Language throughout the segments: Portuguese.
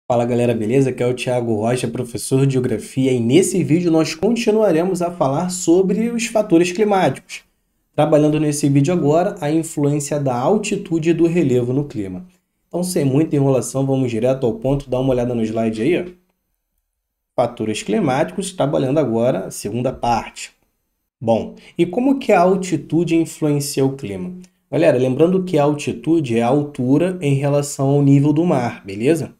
Fala galera, beleza? Aqui é o Thiago Rocha, professor de Geografia, e nesse vídeo nós continuaremos a falar sobre os fatores climáticos, trabalhando nesse vídeo agora a influência da altitude e do relevo no clima. Então, sem muita enrolação, vamos direto ao ponto, dá uma olhada no slide aí, ó. Fatores climáticos, trabalhando agora a segunda parte. Bom, e como que a altitude influencia o clima? Galera, lembrando que a altitude é a altura em relação ao nível do mar, beleza?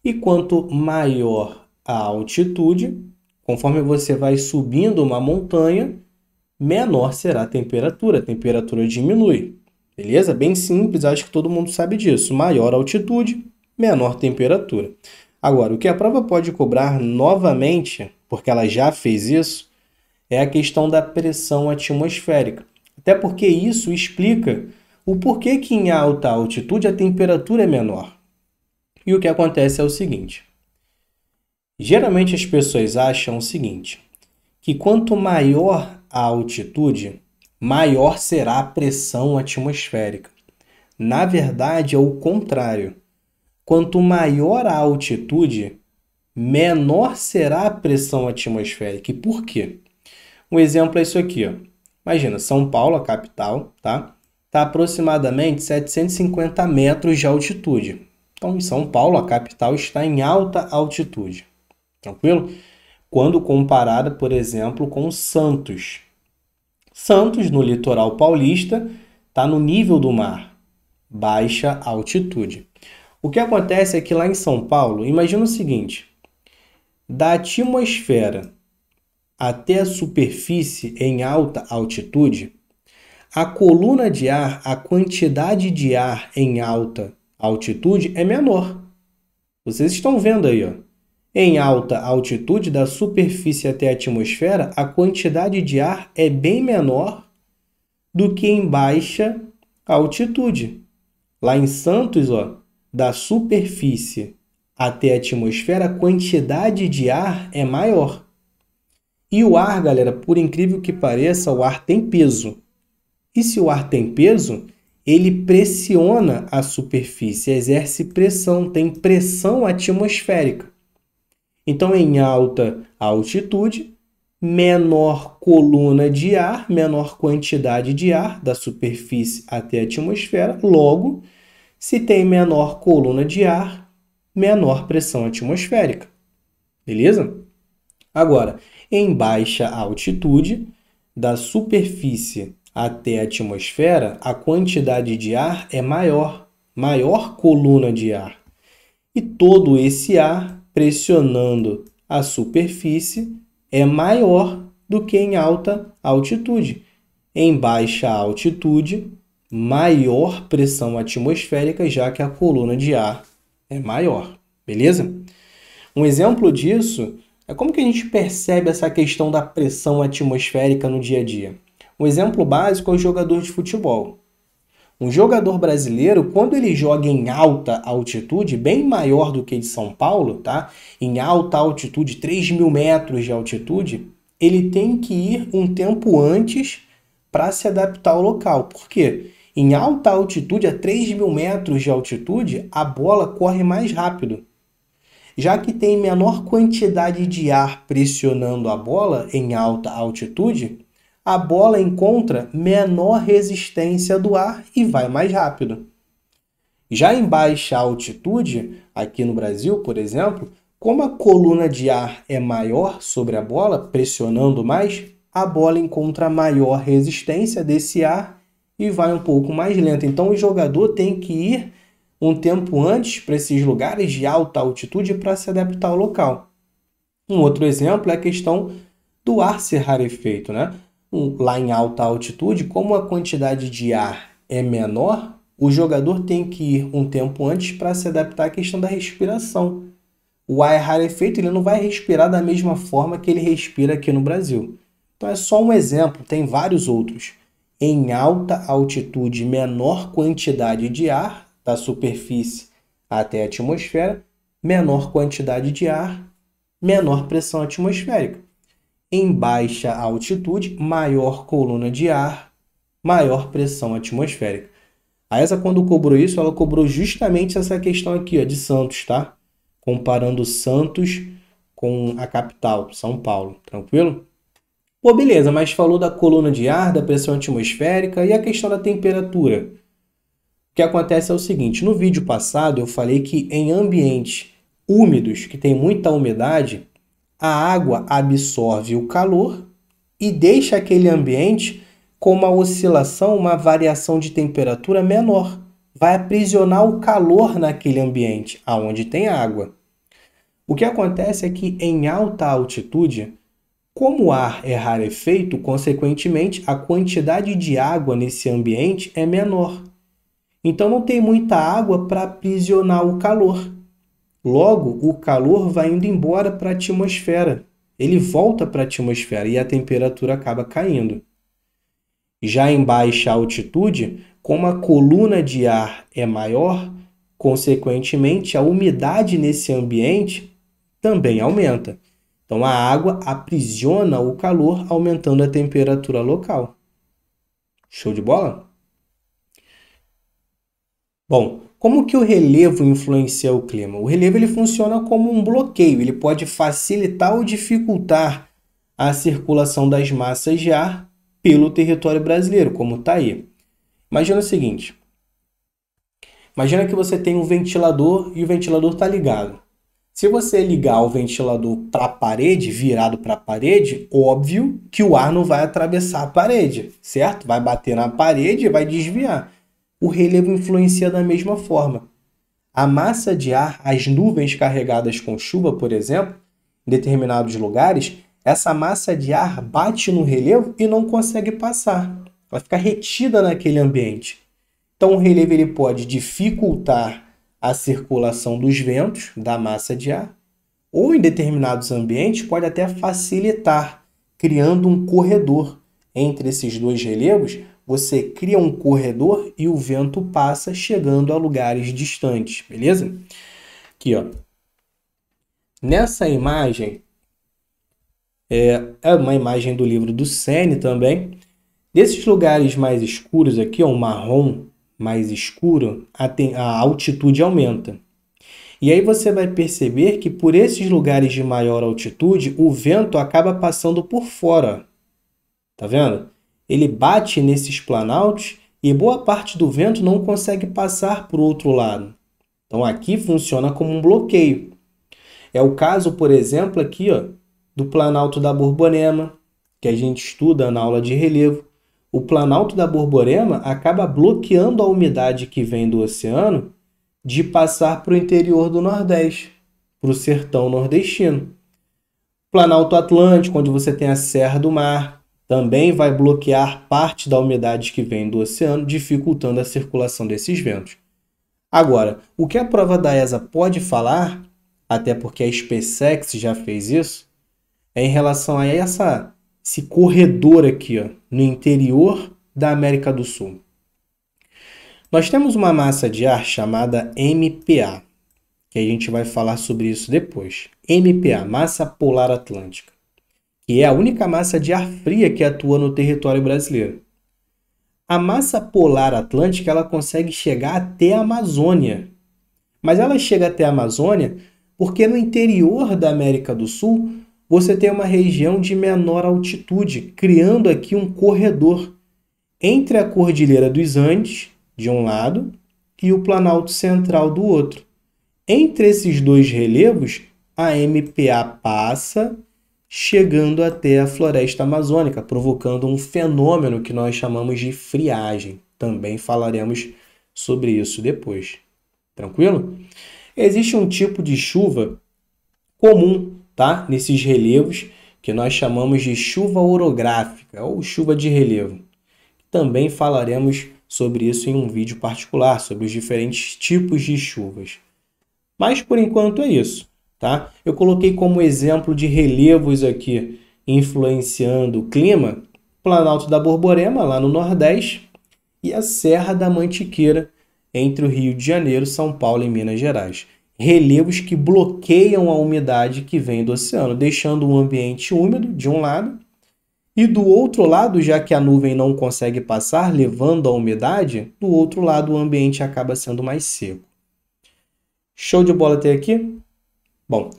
E quanto maior a altitude, conforme você vai subindo uma montanha, menor será a temperatura diminui. Beleza? Bem simples, acho que todo mundo sabe disso. Maior altitude, menor temperatura. Agora, o que a prova pode cobrar novamente, porque ela já fez isso, é a questão da pressão atmosférica. Até porque isso explica o porquê que em alta altitude a temperatura é menor. E o que acontece é o seguinte: geralmente as pessoas acham o seguinte, que quanto maior a altitude, maior será a pressão atmosférica. Na verdade, é o contrário. Quanto maior a altitude, menor será a pressão atmosférica. E por quê? Um exemplo é isso aqui, ó. Imagina, São Paulo, a capital, tá? Está aproximadamente 750 metros de altitude. Então, em São Paulo, a capital está em alta altitude. Tranquilo? Quando comparada, por exemplo, com Santos. Santos, no litoral paulista, está no nível do mar, baixa altitude. O que acontece é que lá em São Paulo, imagina o seguinte: da atmosfera até a superfície em alta altitude, a coluna de ar, a quantidade de ar em alta altitude é menor. Vocês estão vendo aí, ó. Em alta altitude, da superfície até a atmosfera, a quantidade de ar é bem menor do que em baixa altitude. Lá em Santos, ó, da superfície até a atmosfera, a quantidade de ar é maior. E o ar, galera, por incrível que pareça, o ar tem peso. E se o ar tem peso, ele pressiona a superfície, exerce pressão, tem pressão atmosférica. Então, em alta altitude, menor coluna de ar, menor quantidade de ar da superfície até a atmosfera. Logo, se tem menor coluna de ar, menor pressão atmosférica. Beleza? Agora, em baixa altitude, da superfície até a atmosfera, a quantidade de ar é maior, maior coluna de ar. E todo esse ar pressionando a superfície é maior do que em alta altitude. Em baixa altitude, maior pressão atmosférica, já que a coluna de ar é maior. Beleza? Um exemplo disso é como que a gente percebe essa questão da pressão atmosférica no dia a dia. Um exemplo básico é o jogador de futebol. Um jogador brasileiro, quando ele joga em alta altitude, bem maior do que de São Paulo, tá? Em alta altitude, 3.000 metros de altitude, ele tem que ir um tempo antes para se adaptar ao local. Por quê? Em alta altitude, a 3.000 metros de altitude, a bola corre mais rápido. Já que tem menor quantidade de ar pressionando a bola em alta altitude, a bola encontra menor resistência do ar e vai mais rápido. Já em baixa altitude, aqui no Brasil, por exemplo, como a coluna de ar é maior sobre a bola, pressionando mais, a bola encontra maior resistência desse ar e vai um pouco mais lento. Então o jogador tem que ir um tempo antes para esses lugares de alta altitude para se adaptar ao local. Um outro exemplo é a questão do ar ser rarefeito, né? Lá em alta altitude, como a quantidade de ar é menor, o jogador tem que ir um tempo antes para se adaptar à questão da respiração. O ar é rarefeito, ele não vai respirar da mesma forma que ele respira aqui no Brasil. Então é só um exemplo, tem vários outros. Em alta altitude, menor quantidade de ar da superfície até a atmosfera, menor quantidade de ar, menor pressão atmosférica. Em baixa altitude, maior coluna de ar, maior pressão atmosférica. A ESA, quando cobrou isso, ela cobrou justamente essa questão aqui, ó, de Santos, tá? comparando Santos com a capital, São Paulo, tranquilo? Pô, beleza, mas falou da coluna de ar, da pressão atmosférica e a questão da temperatura. O que acontece é o seguinte, no vídeo passado eu falei que em ambientes úmidos, que tem muita umidade, a água absorve o calor e deixa aquele ambiente com uma oscilação, uma variação de temperatura menor. Vai aprisionar o calor naquele ambiente, aonde tem água. O que acontece é que em alta altitude, como o ar é rarefeito, consequentemente, a quantidade de água nesse ambiente é menor. Então não tem muita água para aprisionar o calor. Logo, o calor vai indo embora para a atmosfera. Ele volta para a atmosfera e a temperatura acaba caindo. Já em baixa altitude, como a coluna de ar é maior, consequentemente, a umidade nesse ambiente também aumenta. Então, a água aprisiona o calor, aumentando a temperatura local. Show de bola? Bom, como que o relevo influencia o clima? O relevo ele funciona como um bloqueio, ele pode facilitar ou dificultar a circulação das massas de ar pelo território brasileiro, como está aí. Imagina o seguinte, imagina que você tem um ventilador e o ventilador está ligado. Se você ligar o ventilador para a parede, virado para a parede, óbvio que o ar não vai atravessar a parede, certo? Vai bater na parede e vai desviar. O relevo influencia da mesma forma. A massa de ar, as nuvens carregadas com chuva, por exemplo, em determinados lugares, essa massa de ar bate no relevo e não consegue passar. Ela fica retida naquele ambiente. Então, o relevo ele pode dificultar a circulação dos ventos da massa de ar, ou em determinados ambientes pode até facilitar, criando um corredor. Entre esses dois relevos, você cria um corredor e o vento passa chegando a lugares distantes, beleza? Aqui, ó. Nessa imagem, é uma imagem do livro do Sene também. Desses lugares mais escuros aqui, ó, um marrom mais escuro, a altitude aumenta. E aí você vai perceber que por esses lugares de maior altitude, o vento acaba passando por fora. Tá vendo? Ele bate nesses planaltos e boa parte do vento não consegue passar para o outro lado. Então aqui funciona como um bloqueio. É o caso, por exemplo, aqui, ó, do Planalto da Borborema, que a gente estuda na aula de relevo. O Planalto da Borborema acaba bloqueando a umidade que vem do oceano de passar para o interior do Nordeste, para o sertão nordestino. Planalto Atlântico, onde você tem a Serra do Mar, também vai bloquear parte da umidade que vem do oceano, dificultando a circulação desses ventos. Agora, o que a prova da ESA pode falar, até porque a SpaceX já fez isso, é em relação a esse corredor aqui, ó, no interior da América do Sul. Nós temos uma massa de ar chamada MPA, que a gente vai falar sobre isso depois. MPA, Massa Polar Atlântica, que é a única massa de ar fria que atua no território brasileiro. A massa polar atlântica ela consegue chegar até a Amazônia, mas ela chega até a Amazônia porque no interior da América do Sul você tem uma região de menor altitude, criando aqui um corredor entre a Cordilheira dos Andes, de um lado, e o Planalto Central do outro. Entre esses dois relevos, a MPA passa, chegando até a floresta amazônica, provocando um fenômeno que nós chamamos de friagem. Também falaremos sobre isso depois. Tranquilo? Existe um tipo de chuva comum, tá? Nesses relevos, que nós chamamos de chuva orográfica ou chuva de relevo. Também falaremos sobre isso em um vídeo particular, sobre os diferentes tipos de chuvas. Mas por enquanto é isso, tá? Eu coloquei como exemplo de relevos aqui influenciando o clima, Planalto da Borborema, lá no Nordeste, e a Serra da Mantiqueira, entre o Rio de Janeiro, São Paulo e Minas Gerais. Relevos que bloqueiam a umidade que vem do oceano, deixando um ambiente úmido de um lado, e do outro lado, já que a nuvem não consegue passar, levando a umidade, do outro lado o ambiente acaba sendo mais seco. Show de bola até aqui? Bom,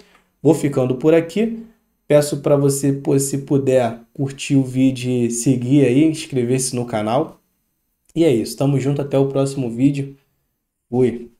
vou ficando por aqui. Peço para você, pô, se puder, curtir o vídeo e seguir aí, inscrever-se no canal. E é isso, tamo junto, até o próximo vídeo. Fui!